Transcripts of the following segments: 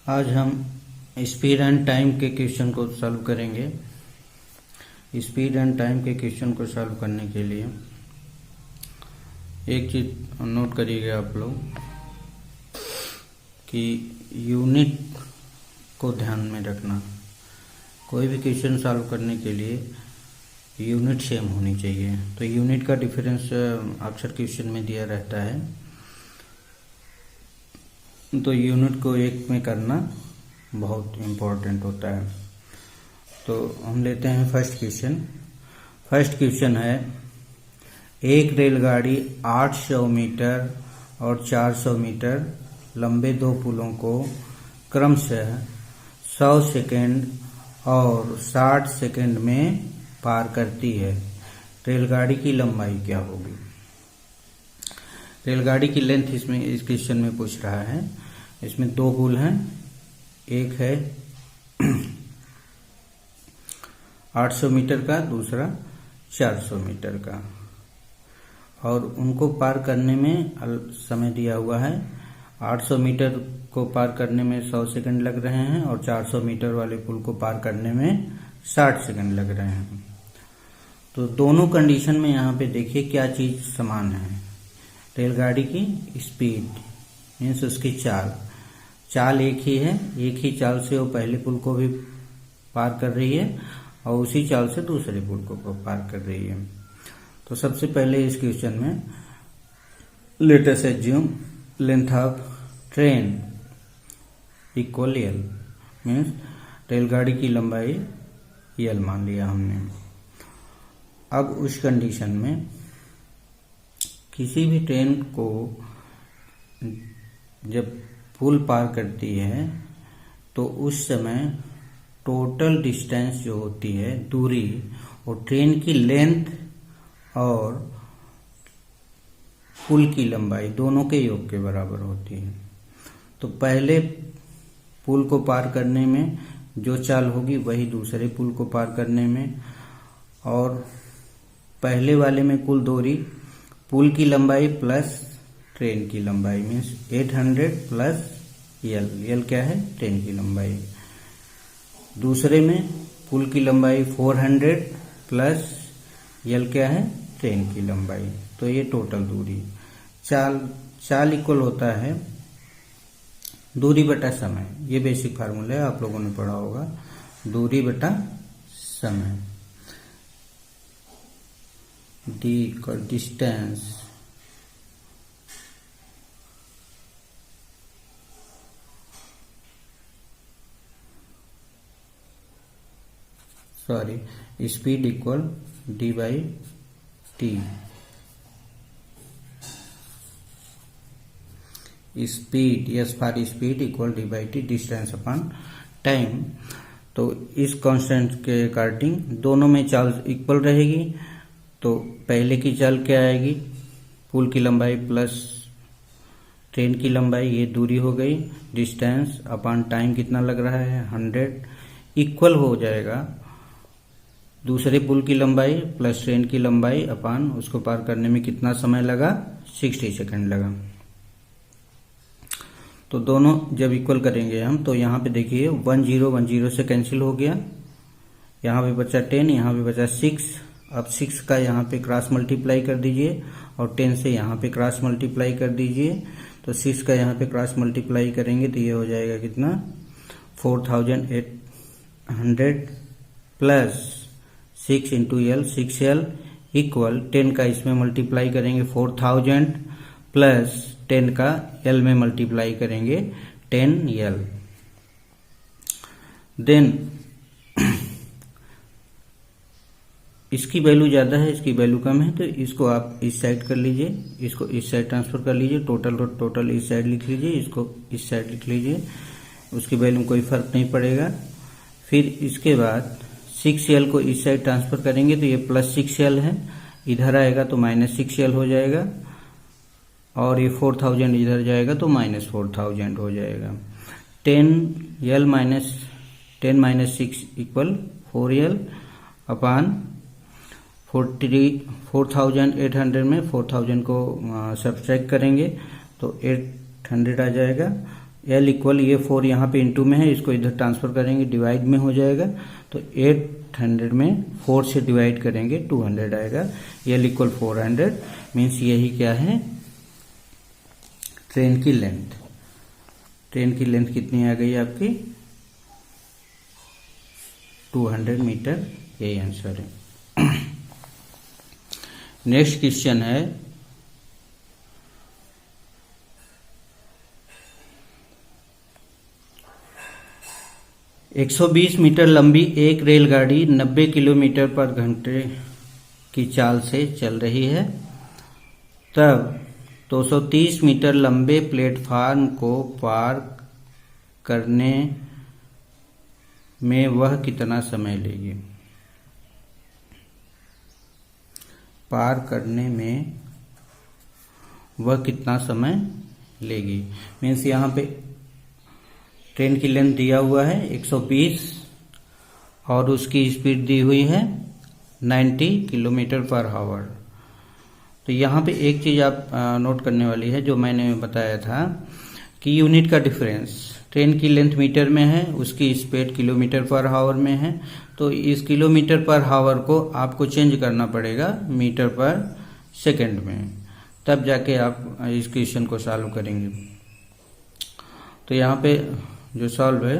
आज हम speed and time के क्वेश्चन को सॉल्व करेंगे। स्पीड एंड टाइम के क्वेश्चन को सॉल्व करने के लिए एक चीज नोट करिएगा आप लोग कि यूनिट को ध्यान में रखना। कोई भी क्वेश्चन सॉल्व करने के लिए यूनिट सेम होनी चाहिए। तो यूनिट का डिफरेंस अक्सर क्वेश्चन में दिया रहता है, तो यूनिट को एक में करना बहुत इम्पोर्टेंट होता है। तो हम लेते हैं फर्स्ट क्वेश्चन। फर्स्ट क्वेश्चन है, एक रेलगाड़ी 800 मीटर और 400 मीटर लंबे दो पुलों को क्रमशः 100 सेकेंड और 60 सेकेंड में पार करती है। रेलगाड़ी की लंबाई क्या होगी? रेलगाड़ी की लेंथ इसमें इस क्वेश्चन में पूछ रहा है। इसमें दो पुल हैं, एक है 800 मीटर का, दूसरा 400 मीटर का, और उनको पार करने में समय दिया हुआ है। 800 मीटर को पार करने में 100 सेकंड लग रहे हैं और 400 मीटर वाले पुल को पार करने में 60 सेकंड लग रहे हैं। तो दोनों कंडीशन में यहाँ पे देखिए क्या चीज समान है। रेलगाड़ी की स्पीड मीन्स उसकी चाल एक ही है, एक ही चाल से वो पहले पुल को भी पार कर रही है और उसी चाल से दूसरे पुल को पार कर रही है। तो सबसे पहले इस क्वेश्चन में let us assume length of train equal L, means रेलगाड़ी की लंबाई एल मान लिया हमने। अब उस कंडीशन में किसी भी ट्रेन को जब पुल पार करती है तो उस समय टोटल डिस्टेंस जो होती है, दूरी, वो ट्रेन की लेंथ और पुल की लंबाई दोनों के योग के बराबर होती है। तो पहले पुल को पार करने में जो चाल होगी वही दूसरे पुल को पार करने में, और पहले वाले में कुल दूरी पुल की लंबाई प्लस ट्रेन की लंबाई मीन्स 800 प्लस एल क्या है? ट्रेन की लंबाई। दूसरे में पुल की लंबाई 400 प्लस एल क्या है? ट्रेन की लंबाई। तो ये टोटल दूरी। चाल इक्वल होता है दूरी बटा समय। ये बेसिक फार्मूला है, आप लोगों ने पढ़ा होगा। दूरी बटा समय, डी का distance speed equal D by T. Speed, yes for speed equal D by T, distance upon time. तो इस कांस्टेंट के अकॉर्डिंग दोनों में चाल इक्वल रहेगी। तो पहले की चाल क्या आएगी? पुल की लंबाई प्लस ट्रेन की लंबाई, ये दूरी हो गई। डिस्टेंस अपॉन टाइम कितना लग रहा है? 100 इक्वल हो जाएगा दूसरे पुल की लंबाई प्लस ट्रेन की लंबाई अपॉन उसको पार करने में कितना समय लगा? 60 सेकंड लगा। तो दोनों जब इक्वल करेंगे हम, तो यहाँ पे देखिए 10 से कैंसिल हो गया, यहाँ पे बचा 10, यहाँ पे बचा 6। अब 6 का यहाँ पे क्रॉस मल्टीप्लाई कर दीजिए और 10 से यहाँ पे क्रॉस मल्टीप्लाई कर दीजिए। तो 6 का यहाँ पे क्रॉस मल्टीप्लाई करेंगे तो ये हो जाएगा कितना? 4800 plus 6 into L, 6L equal 10 का इसमें मल्टीप्लाई करेंगे 4000 प्लस 10 का L में मल्टीप्लाई करेंगे 10L। देन इसकी वैल्यू ज्यादा है, इसकी वैल्यू कम है, तो इसको आप इस साइड कर लीजिए, इसको इस साइड ट्रांसफर कर लीजिए। टोटल इस साइड लिख लीजिए, इसको इस साइड लिख लीजिए, उसकी वैल्यू में कोई फर्क नहीं पड़ेगा। फिर इसके बाद 6L को इस साइड ट्रांसफर करेंगे तो ये प्लस 6L है, इधर आएगा तो माइनस 6L हो जाएगा, और ये 4000 इधर जाएगा तो माइनस 4000 हो जाएगा। 10 माइनस 6 इक्वल 4L अपान 4800 में 4000 को सब्ट्रैक्ट करेंगे तो 800 आ जाएगा। L इक्वल, ये 4 यहाँ पे इंटू में है, इसको इधर ट्रांसफर करेंगे, डिवाइड में हो जाएगा, तो 800 में 4 से डिवाइड करेंगे 200 आएगा। L इक्वल 400 मीन्स यही क्या है, ट्रेन की लेंथ। ट्रेन की लेंथ कितनी आ गई आपकी, 200 मीटर, यही आंसर है। नेक्स्ट क्वेश्चन है, एक 120 मीटर लंबी एक रेलगाड़ी 90 किलोमीटर पर घंटे की चाल से चल रही है, तब 230 मीटर लंबे प्लेटफार्म को पार करने में वह कितना समय लेगी। पार करने में वह कितना समय लेगी मीन्स यहाँ पे ट्रेन की लेंथ दिया हुआ है 120 और उसकी स्पीड दी हुई है 90 किलोमीटर पर आवर। तो यहाँ पे एक चीज़ आप नोट करने वाली है, जो मैंने बताया था कि यूनिट का डिफरेंस, ट्रेन की लेंथ मीटर में है, उसकी स्पीड किलोमीटर पर आवर में है, तो इस किलोमीटर पर आवर को आपको चेंज करना पड़ेगा मीटर पर सेकंड में, तब जाके आप इस क्वेश्चन को सॉल्व करेंगे। तो यहाँ पे जो सॉल्व है,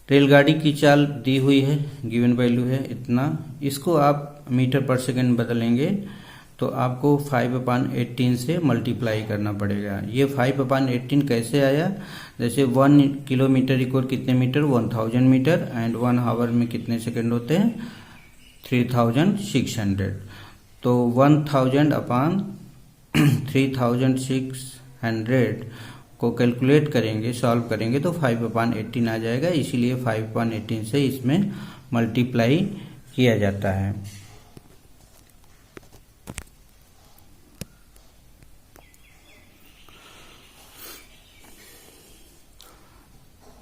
रेलगाड़ी की चाल दी हुई है, गिवन वैल्यू है इतना, इसको आप मीटर पर सेकंड बदलेंगे तो आपको 5/18 से मल्टीप्लाई करना पड़ेगा। ये 5/18 कैसे आया, जैसे 1 किलोमीटर इक्वल कितने मीटर, 1000 मीटर, एंड 1 आवर में कितने सेकंड होते हैं, 3600। तो 1000/3600 को कैलकुलेट करेंगे, सॉल्व करेंगे तो 5/18 आ जाएगा, इसीलिए 5/18 से इसमें मल्टीप्लाई किया जाता है।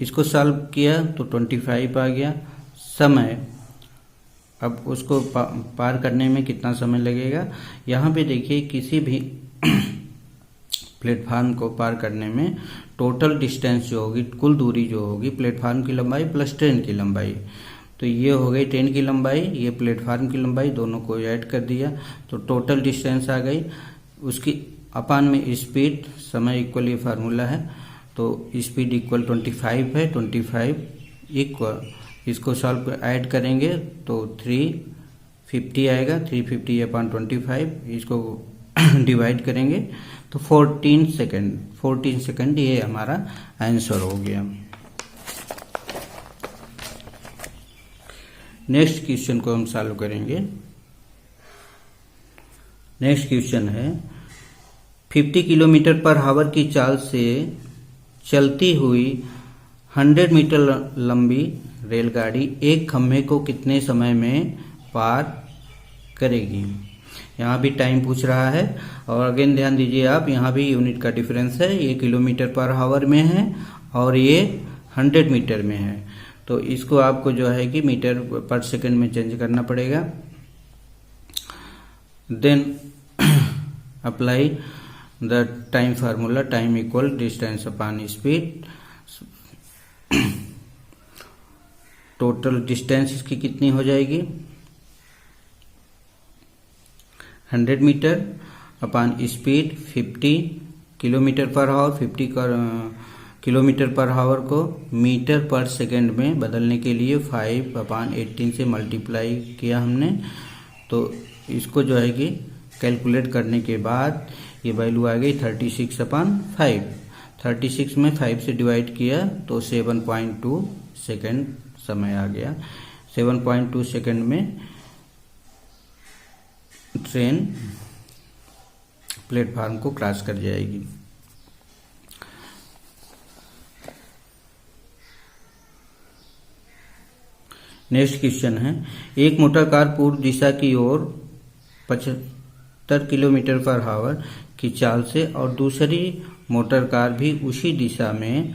इसको सॉल्व किया तो 25 आ गया। समय, अब उसको पार करने में कितना समय लगेगा, यहाँ पे देखिए किसी भी प्लेटफार्म को पार करने में टोटल डिस्टेंस जो होगी, कुल दूरी जो होगी, प्लेटफार्म की लंबाई प्लस ट्रेन की लंबाई, तो ये हो गई ट्रेन की लंबाई, ये प्लेटफार्म की लंबाई, दोनों को ऐड कर दिया तो टोटल डिस्टेंस आ गई। उसकी अपान में स्पीड, समय इक्वल, ये फार्मूला है, तो स्पीड इक्वल 25 है, 25 इक्वल, इसको सॉल्व ऐड करेंगे तो 350 आएगा, 350/25, इसको डिवाइड करेंगे तो 14 सेकंड, ये हमारा आंसर हो गया। नेक्स्ट क्वेश्चन को हम सॉल्व करेंगे। नेक्स्ट क्वेश्चन है, 50 किलोमीटर पर आवर की चाल से चलती हुई 100 मीटर लंबी रेलगाड़ी एक खंभे को कितने समय में पार करेगी। यहाँ भी टाइम पूछ रहा है, और अगेन ध्यान दीजिए आप, यहाँ भी यूनिट का डिफरेंस है, ये किलोमीटर पर आवर में है और ये 100 मीटर में है, तो इसको आपको जो है कि मीटर पर सेकंड में चेंज करना पड़ेगा। Then apply the time formula, time equal distance upon speed, total distance इसकी कितनी हो जाएगी, 100 metre upon speed 50 kilometre per hour, 50 kilometre per hour को मीटर पर सेकंड में बदलने के लिए 5/18 से मल्टीप्लाई किया हमने, तो इसको जो है कि कैलकुलेट करने के बाद ये वैल्यू आ गई 36/5। 36 में 5 से डिवाइड किया तो 7.2 सेकंड समय आ गया। 7.2 सेकंड में ट्रेन प्लेटफार्म को क्रॉस कर जाएगी। नेक्स्ट क्वेश्चन है, एक मोटर कार पूर्व दिशा की ओर 75 किलोमीटर पर आवर की चाल से और दूसरी मोटर कार भी उसी दिशा में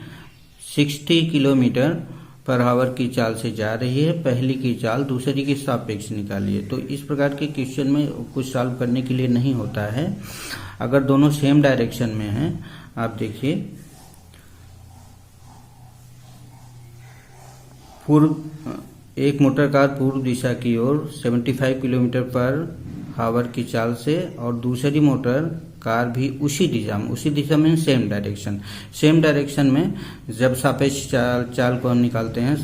60 किलोमीटर पर आवर की चाल से जा रही है, पहली की चाल दूसरी के सापेक्ष निकालिए। तो इस प्रकार के क्वेश्चन में कुछ सॉल्व करने के लिए नहीं होता है, अगर दोनों सेम डायरेक्शन में हैं। आप देखिए एक मोटर कार पूर्व दिशा की ओर 75 किलोमीटर पर आवर की चाल से और दूसरी मोटर कार भी उसी दिशा में सेम डायरेक्शन में जब सापेक्ष चाल को हम निकालते हैं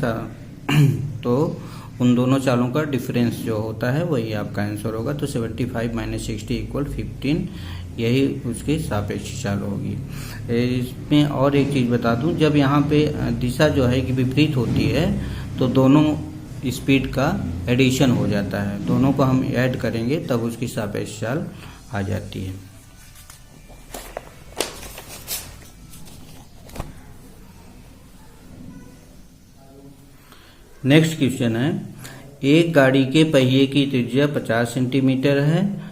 तो उन दोनों चालों का डिफरेंस जो होता है वही आपका आंसर होगा। तो 75 - 60 = 15, यही उसकी सापेक्ष चाल होगी। इसमें और एक चीज़ बता दूं, जब यहाँ पे दिशा जो है कि विपरीत होती है तो दोनों स्पीड का एडिशन हो जाता है, दोनों को हम ऐड करेंगे तब उसकी सापेक्ष चाल आ जाती है। नेक्स्ट क्वेश्चन है, एक गाड़ी के पहिए की त्रिज्या 50 सेंटीमीटर है,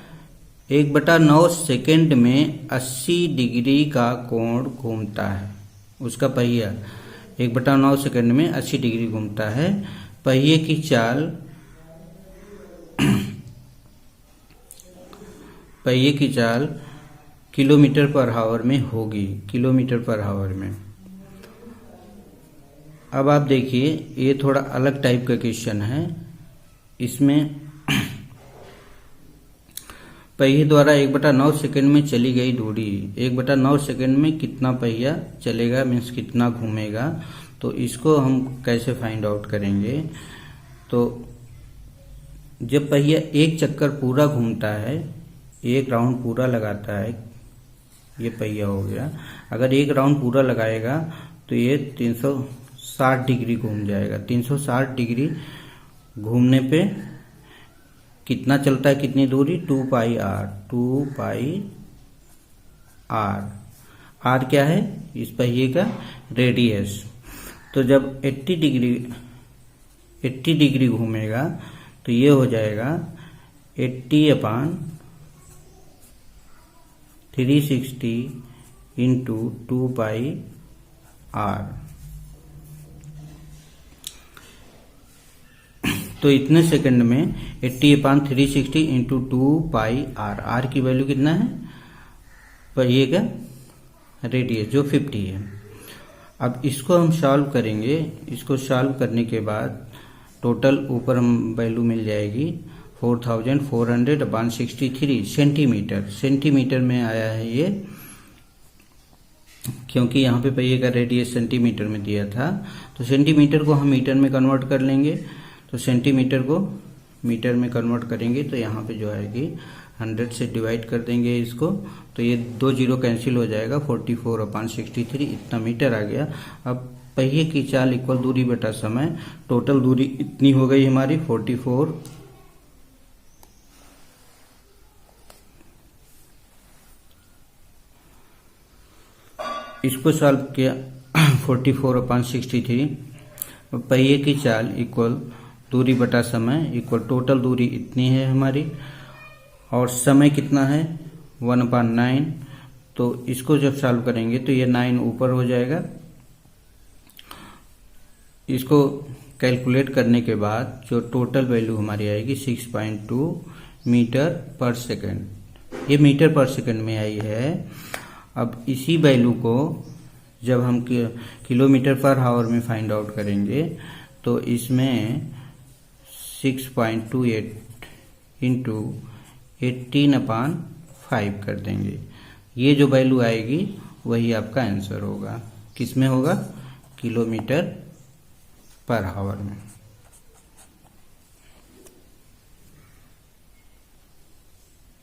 1/9 सेकंड में 80 डिग्री का कोण घूमता है। उसका पहिया 1/9 सेकंड में 80 डिग्री घूमता है। पहिए की चाल किलोमीटर पर आवर में होगी, किलोमीटर पर आवर में। अब आप देखिए, ये थोड़ा अलग टाइप का क्वेश्चन है। इसमें पहिए द्वारा 1/9 सेकंड में चली गई दूरी, 1/9 सेकंड में कितना पहिया चलेगा, मीन्स कितना घूमेगा, तो इसको हम कैसे फाइंड आउट करेंगे। तो जब पहिया एक चक्कर पूरा घूमता है, एक राउंड पूरा लगाता है, ये पहिया हो गया, अगर एक राउंड पूरा लगाएगा तो ये 360 डिग्री घूम जाएगा। 360 डिग्री घूमने पे कितना चलता है, कितनी दूरी, 2πr, 2πr। r क्या है, इस पहिए का रेडियस। तो जब 80 डिग्री घूमेगा तो ये हो जाएगा 80/360 × 2πr। तो इतने सेकंड में 80/360 × 2πr, r की वैल्यू कितना है, पहिए का रेडियस जो 50 है। अब इसको हम सॉल्व करेंगे। इसको सॉल्व करने के बाद टोटल ऊपर हम वैल्यू मिल जाएगी 4400/63 सेंटीमीटर। सेंटीमीटर में आया है ये, क्योंकि यहाँ पे पहिए का रेडियस सेंटीमीटर में दिया था, तो सेंटीमीटर को हम मीटर में कन्वर्ट कर लेंगे। तो सेंटीमीटर को मीटर में कन्वर्ट करेंगे तो यहाँ पे जो है कि 100 से डिवाइड कर देंगे इसको, तो ये 2 0 कैंसिल हो जाएगा, 44/63 इतना मीटर आ गया। अब पहिए की चाल इक्वल दूरी बटा समय, टोटल दूरी इतनी हो गई हमारी 44। इसको सॉल्व किया 44/63, पहिए की चाल इक्वल दूरी बटा समय इक्वल टोटल दूरी इतनी है हमारी, और समय कितना है 1/9। तो इसको जब सॉल्व करेंगे तो ये 9 ऊपर हो जाएगा। इसको कैलकुलेट करने के बाद जो टोटल वैल्यू हमारी आएगी 6.2 मीटर पर सेकंड, ये मीटर पर सेकंड में आई है। अब इसी वैल्यू को जब हम किलोमीटर पर आवर में फाइंड आउट करेंगे तो इसमें 6.28 × 18/5 कर देंगे। ये जो वैल्यू आएगी वही आपका आंसर होगा। किस में होगा, किलोमीटर पर आवर में।